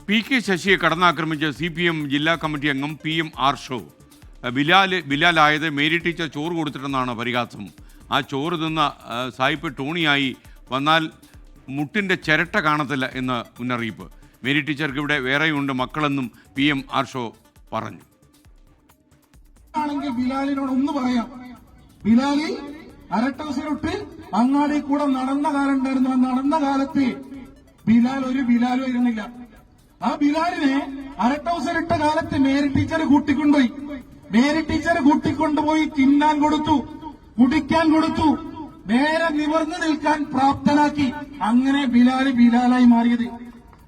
P K. ശശിയെ കടന്നാക്രമിച്ച CPM ജില്ലാ committee അംഗം PM ആർഷോ ബിലാലായത് മേരി ടീച്ചർ ചോറ് കൊടുത്തിട്ടെന്നാണ് പരിഹാസം. ആ ചോറ് തിന്ന സായിപ്പ് ടോണിയായി വന്നാൽ മുട്ടിൻ്റെ ചിരട്ട കാണത്തില്ല എന്ന് മുന്നറിയിപ്പ്. മേരി ടീച്ചർക്ക് ഇവിടെ വേറെയുണ്ട് മക്കളെന്നും PM ആർഷോ പറഞ്ഞു. ബിലാലിനോട് ഒന്ന് പറയാം, ബിലാലി അരട്ടവസരട്ട് അങ്ങാടി കൂടെ നടന്ന കാലം ഉണ്ടായിരുന്നു. ആ നടന്ന കാലത്ത് ബിലാൽ ഒരു ബിലാലും ഇരുന്നില്ല. ആ ബിലാലിനെ അരട്ടവസരിട്ട കാലത്ത് മേരി ടീച്ചർ കൂട്ടിക്കൊണ്ടുപോയി. മേരി ടീച്ചർ കൂട്ടിക്കൊണ്ടുപോയി തിന്നാൻ കൊടുത്തു, കുടിക്കാൻ കൊടുത്തു, നേരെ നിവർന്നു നിൽക്കാൻ പ്രാപ്തനാക്കി. അങ്ങനെ ബിലാലായി മാറിയത്.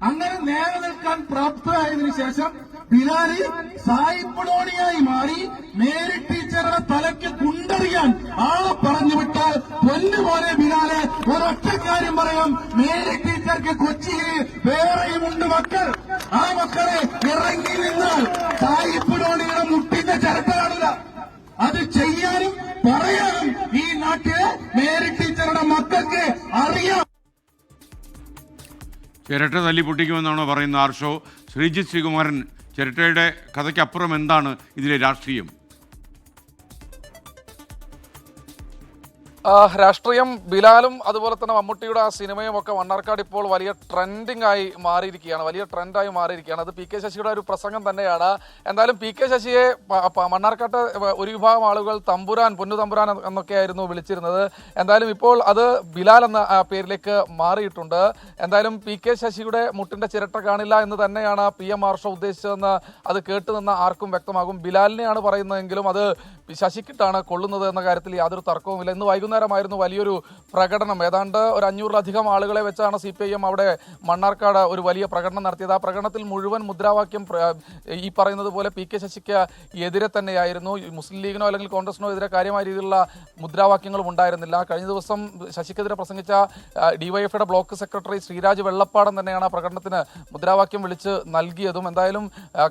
അങ്ങനെ നേരെ നിൽക്കാൻ പ്രാപ്തരായതിനു ശേഷം ബിലാല് സായിപ്പുടോണിയായി മാറി മേരി ടീച്ചറുടെ തലയ്ക്ക് കുണ്ടറിയാൻ ആളെ പറഞ്ഞു വിട്ടാൽ പൊന്നുപോലെ ബിലാലെ ഒരൊറ്റ കാര്യം പറയാം, മേരി ടീച്ചർക്ക് കൊച്ചിയിൽ വേറെയുമുണ്ട് മക്കൾ. ആ മക്കളെ ഇറങ്ങി നിന്നാൽ സായിപ്പുടോണിയുടെ മുട്ടിന്റെ ചിരട്ട കാണില്ല. അത് ചെയ്യാനും പറയാനും ഈ നാട്ടിലെ മേരി ടീച്ചറുടെ മക്കൾക്ക് അറിയാം. ചിരട്ട തല്ലി പൊട്ടിക്കുമെന്നാണോ പറയുന്നത് ആർഷോ? ശ്രീജിത്ത് ശ്രീകുമാരൻ, ചിരട്ടയുടെ കഥയ്ക്കപ്പുറം എന്താണ് ഇതിലെ രാഷ്ട്രീയം? രാഷ്ട്രീയം ബിലാലും അതുപോലെ തന്നെ മമ്മൂട്ടിയുടെ ആ സിനിമയും ഒക്കെ മണ്ണാർക്കാട് ഇപ്പോൾ വലിയ ട്രെൻഡിങ് ആയി മാറിയിരിക്കുകയാണ്, വലിയ ട്രെൻഡായി മാറിയിരിക്കുകയാണ്. അത് പി.കെ. ശശിയുടെ ഒരു പ്രസംഗം തന്നെയാണ്. എന്തായാലും പി.കെ. ശശിയെ മണ്ണാർക്കാട്ട് ഒരു വിഭാഗം ആളുകൾ തമ്പുരാൻ, പൊന്നു തമ്പുരാൻ എന്നൊക്കെയായിരുന്നു വിളിച്ചിരുന്നത്. എന്തായാലും ഇപ്പോൾ അത് ബിലാൽ എന്ന പേരിലേക്ക് മാറിയിട്ടുണ്ട്. എന്തായാലും പി.കെ. ശശിയുടെ മുട്ടിന്റെ ചിരട്ട കാണില്ല എന്ന് തന്നെയാണ് PM ആർഷോ ഉദ്ദേശിച്ചതെന്ന് അത് കേട്ടുനിന്ന ആർക്കും വ്യക്തമാകും. ബിലാലിനെയാണ് പറയുന്നതെങ്കിലും അത് ശശിക്കിട്ടാണ് കൊള്ളുന്നത് എന്ന കാര്യത്തിൽ യാതൊരു തർക്കവുമില്ല. ഇന്ന് വൈകുന്നേരമായിരുന്നു വലിയൊരു പ്രകടനം. ഏതാണ്ട് ഒരു 500-ലധികം ആളുകളെ വെച്ചാണ് CPIM അവിടെ മണ്ണാർക്കാട് ഒരു വലിയ പ്രകടനം നടത്തിയത്. ആ പ്രകടനത്തിൽ മുഴുവൻ മുദ്രാവാക്യം ഈ പറയുന്നത് പോലെ പി.കെ. ശശിക്ക് എതിരെ തന്നെയായിരുന്നു. മുസ്ലിം ലീഗിനോ അല്ലെങ്കിൽ കോൺഗ്രസിനോ എതിരെ കാര്യമായ രീതിയിലുള്ള മുദ്രാവാക്യങ്ങളും ഉണ്ടായിരുന്നില്ല. കഴിഞ്ഞ ദിവസം ശശിക്കെതിരെ പ്രസംഗിച്ച DYFയുടെ ബ്ലോക്ക് സെക്രട്ടറി ശ്രീരാജ് വെള്ളപ്പാടൻ തന്നെയാണ് ആ പ്രകടനത്തിന് മുദ്രാവാക്യം വിളിച്ച് നൽകിയതും. എന്തായാലും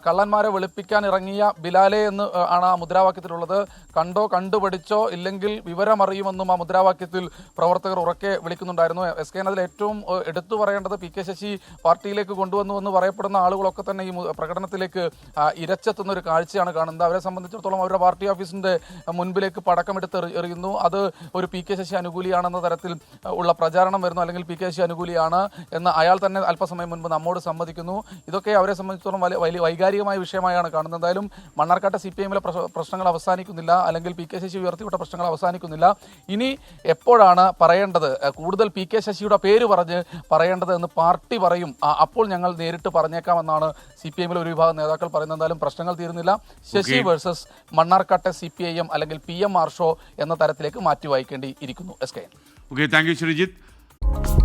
കള്ളന്മാരെ വെളുപ്പിക്കാൻ ഇറങ്ങിയ ബിലാലെ എന്ന് ആണ് ആ മുദ്രാവാക്യത്തിലുള്ളത്. കണ്ടോ കണ്ടുപഠിച്ചോ ഇല്ലെങ്കിൽ വിവരമറിയുമെന്നും ആ മുദ്രാവാക്യത്തിൽ പ്രവർത്തകർ ഉറക്കെ വിളിക്കുന്നുണ്ടായിരുന്നു. SK അതിൽ ഏറ്റവും എടുത്തു പറയേണ്ടത് പി.കെ. ശശി പാർട്ടിയിലേക്ക് കൊണ്ടുവന്നു എന്ന് പറയപ്പെടുന്ന ആളുകളൊക്കെ തന്നെ ഈ പ്രകടനത്തിലേക്ക് ഇരച്ചെത്തുന്ന ഒരു കാഴ്ചയാണ് കാണുന്നത്. അവരെ സംബന്ധിച്ചിടത്തോളം അവരുടെ പാർട്ടി ഓഫീസിന്റെ മുൻപിലേക്ക് പടക്കമെടുത്ത് എറിയുന്നു. അത് ഒരു പി.കെ. ശശി അനുകൂലിയാണെന്ന തരത്തിൽ ഉള്ള പ്രചാരണം വരുന്നു, അല്ലെങ്കിൽ പി.കെ. ശശി അനുകൂലിയാണ് എന്ന് അയാൾ തന്നെ അല്പസമയം മുൻപ് നമ്മോട് സമ്മതിക്കുന്നു. ഇതൊക്കെ അവരെ സംബന്ധിച്ചിടത്തോളം വലിയ വൈകാരികമായ വിഷയമായാണ് കാണുന്നത്. എന്തായാലും മണ്ണാർക്കാട്ടെ CPIMലെ പ്രശ്നങ്ങൾ അവസാനിക്കുന്നില്ല, അല്ലെങ്കിൽ പി.കെ. ശശി ഉയർത്തിവിട്ട പ്രശ്നങ്ങൾ അവസാനിക്കുന്നില്ല. ഇനി എപ്പോഴാണ് പറയേണ്ടത്, കൂടുതൽ പി.കെ. ശശിയുടെ പേര് പറഞ്ഞ് പറയേണ്ടത് എന്ന് പാർട്ടി പറയും, അപ്പോൾ ഞങ്ങൾ നേരിട്ട് പറഞ്ഞേക്കാമെന്നാണ് CPIMലെ ഒരു വിഭാഗം നേതാക്കൾ പറയുന്നത്. എന്തായാലും പ്രശ്നങ്ങൾ തീരുന്നില്ല. ശശി വേഴ്സസ് മണ്ണാർക്കാട്ടെ CPIM അല്ലെങ്കിൽ PM ആർഷോ എന്ന തരത്തിലേക്ക് മാറ്റി വായിക്കേണ്ടി ഇരിക്കുന്നു. SK. Okay, thank you Sreejith.